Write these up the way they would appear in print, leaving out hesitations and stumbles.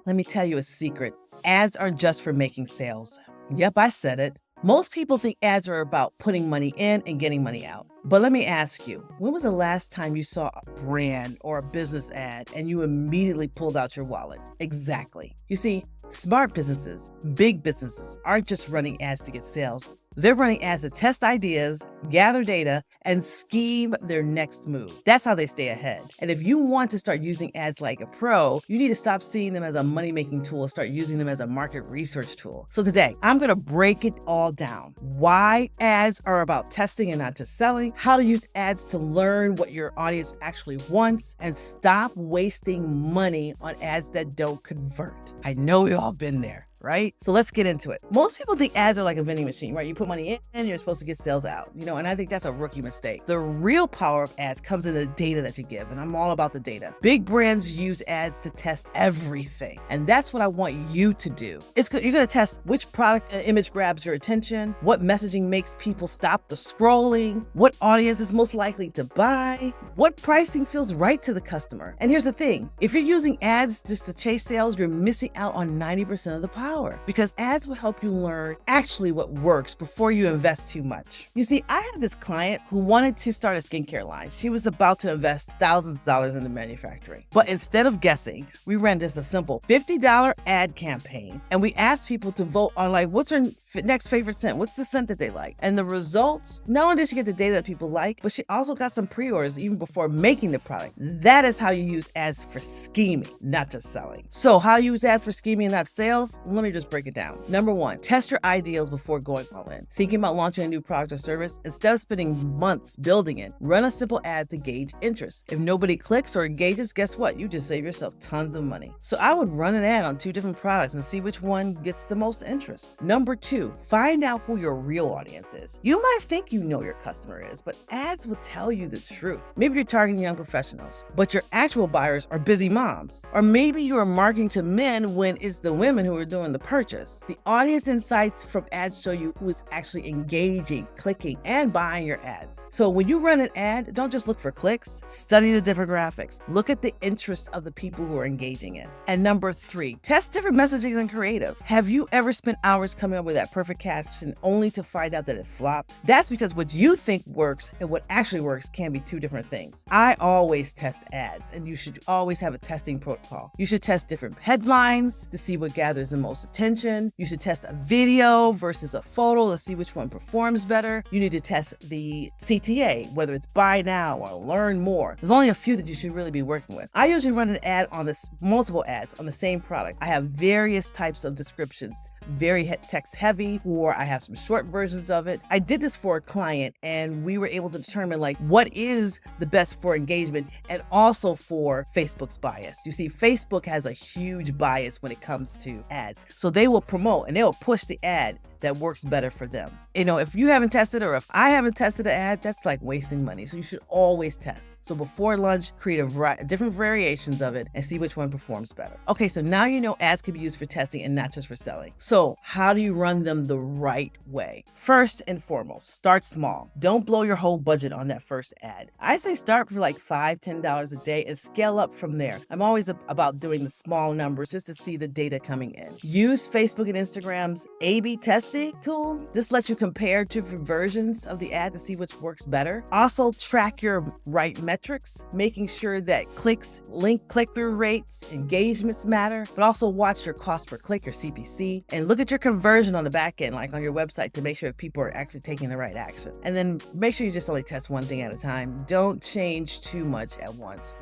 Let me tell you a secret. Ads aren't just for making sales. Yep, I said it. Most people think ads are about putting money in and getting money out. But let me ask you, when was the last time you saw a brand or a business ad and you immediately pulled out your wallet? Exactly. You see, smart businesses, big businesses, aren't just running ads to get sales. They're running ads to test ideas, gather data, and scheme their next move. That's how they stay ahead. And if you want to start using ads like a pro, you need to stop seeing them as a money-making tool and start using them as a market research tool. So today, I'm going to break it all down. Why ads are about testing and not just selling, how to use ads to learn what your audience actually wants, and stop wasting money on ads that don't convert. I know we've all been there, right? So let's get into it. Most people think ads are like a vending machine, right? You put money in and you're supposed to get sales out, and I think that's a rookie mistake. The real power of ads comes in the data that you give, and I'm all about the data. Big brands use ads to test everything, and that's what I want you to do. You're gonna test which product and image grabs your attention, what messaging makes people stop the scrolling, what audience is most likely to buy, what pricing feels right to the customer. And here's the thing, if you're using ads just to chase sales, you're missing out on 90% of the power. Because ads will help you learn actually what works before you invest too much. You see, I had this client who wanted to start a skincare line. She was about to invest thousands of dollars into manufacturing. But instead of guessing, we ran just a simple $50 ad campaign. And we asked people to vote on what's her next favorite scent? What's the scent that they like? And the results, not only did she get the data that people like, but she also got some pre-orders even before making the product. That is how you use ads for scheming, not just selling. So how to use ads for scheming and not sales? Let me just break it down. Number one, test your ideals before going all in. Thinking about launching a new product or service, instead of spending months building it, run a simple ad to gauge interest. If nobody clicks or engages, guess what? You just save yourself tons of money. So I would run an ad on 2 different products and see which one gets the most interest. Number 2, find out who your real audience is. You might think you know your customer is, but ads will tell you the truth. Maybe you're targeting young professionals, but your actual buyers are busy moms. Or maybe you are marketing to men when it's the women who are doing the purchase. The audience insights from ads show you who is actually engaging, clicking, and buying your ads. So when you run an ad, don't just look for clicks, study the demographics. Look at the interests of the people who are engaging in. And number 3, test different messaging and creative. Have you ever spent hours coming up with that perfect caption only to find out that it flopped? That's because what you think works and what actually works can be 2 different things. I always test ads, and you should always have a testing protocol. You should test different headlines to see what gathers the most attention. You should test a video versus a photo to see which one performs better. You need to test the CTA, whether it's buy now or learn more. There's only a few that you should really be working with. I usually run an ad on multiple ads on the same product. I have various types of descriptions, very text heavy, or I have some short versions of it. I did this for a client, and we were able to determine what is the best for engagement and also for Facebook's bias. You see, Facebook has a huge bias when it comes to ads. So they will promote and they will push the ad that works better for them. If you haven't tested, or if I haven't tested an ad, that's like wasting money. So you should always test. So before lunch, create different variations of it and see which one performs better. Okay, so now you know ads can be used for testing and not just for selling. So how do you run them the right way? First and foremost, start small. Don't blow your whole budget on that first ad. I say start for $5, $10 a day and scale up from there. I'm always about doing the small numbers just to see the data coming in. Use Facebook and Instagram's A/B testing tool. This lets you compare different versions of the ad to see which works better. Also track your right metrics, making sure that clicks, click-through rates, engagements matter, but also watch your cost per click, your CPC, and look at your conversion on the back end, like on your website, to make sure people are actually taking the right action. And then make sure you just only test one thing at a time. Don't change too much at once,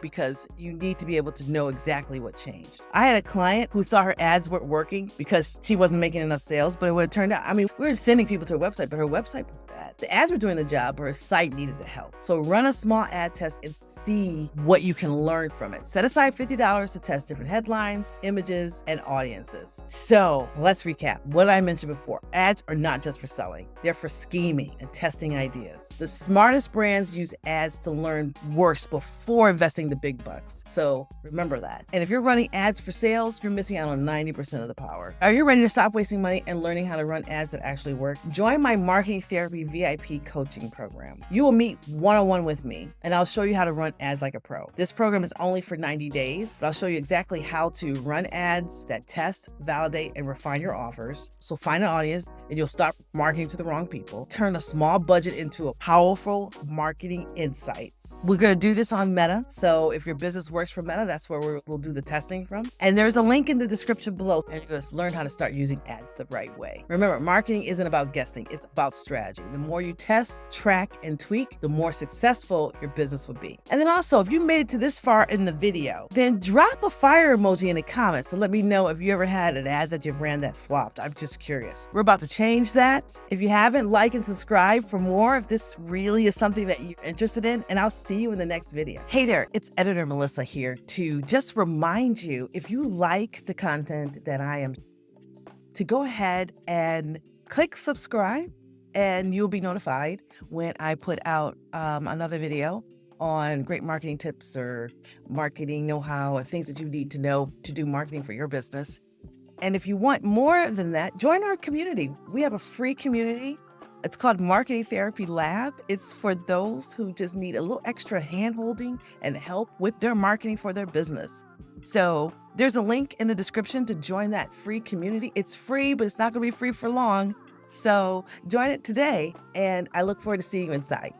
because you need to be able to know exactly what changed. I had a client who thought her ads weren't working because she wasn't making enough sales, but it would have turned out, we were sending people to her website, but her website was bad. The ads were doing the job, but her site needed the help. So run a small ad test and see what you can learn from it. Set aside $50 to test different headlines, images, and audiences. So let's recap what I mentioned before. Ads are not just for selling. They're for scheming and testing ideas. The smartest brands use ads to learn worse before investing the big bucks. So remember that. And if you're running ads for sales, you're missing out on 90% of the power. Are you ready to stop wasting money and learning how to run ads that actually work? Join my marketing therapy VIP VIP coaching program. You will meet one-on-one with me, and I'll show you how to run ads like a pro. This program is only for 90 days, but I'll show you exactly how to run ads that test, validate, and refine your offers. So find an audience, and you'll stop marketing to the wrong people. Turn a small budget into a powerful marketing insights. We're going to do this on Meta. So if your business works for Meta, that's where we'll do the testing from. And there's a link in the description below, and you're going to learn how to start using ads the right way. Remember, marketing isn't about guessing. It's about strategy. The more you test, track, and tweak, the more successful your business will be. And then also, if you made it to this far in the video, then drop a fire emoji in the comments and let me know if you ever had an ad that you ran that flopped. I'm just curious. We're about to change that. If you haven't, like and subscribe for more if this really is something that you're interested in, and I'll see you in the next video. Hey there, it's Editor Melissa here to just remind you, if you like the content that I am, to go ahead and click subscribe, and you'll be notified when I put out another video on great marketing tips or marketing know-how or things that you need to know to do marketing for your business. And if you want more than that, join our community. We have a free community. It's called Marketing Therapy Lab. It's for those who just need a little extra hand-holding and help with their marketing for their business. So there's a link in the description to join that free community. It's free, but it's not going to be free for long. So join it today, and I look forward to seeing you inside.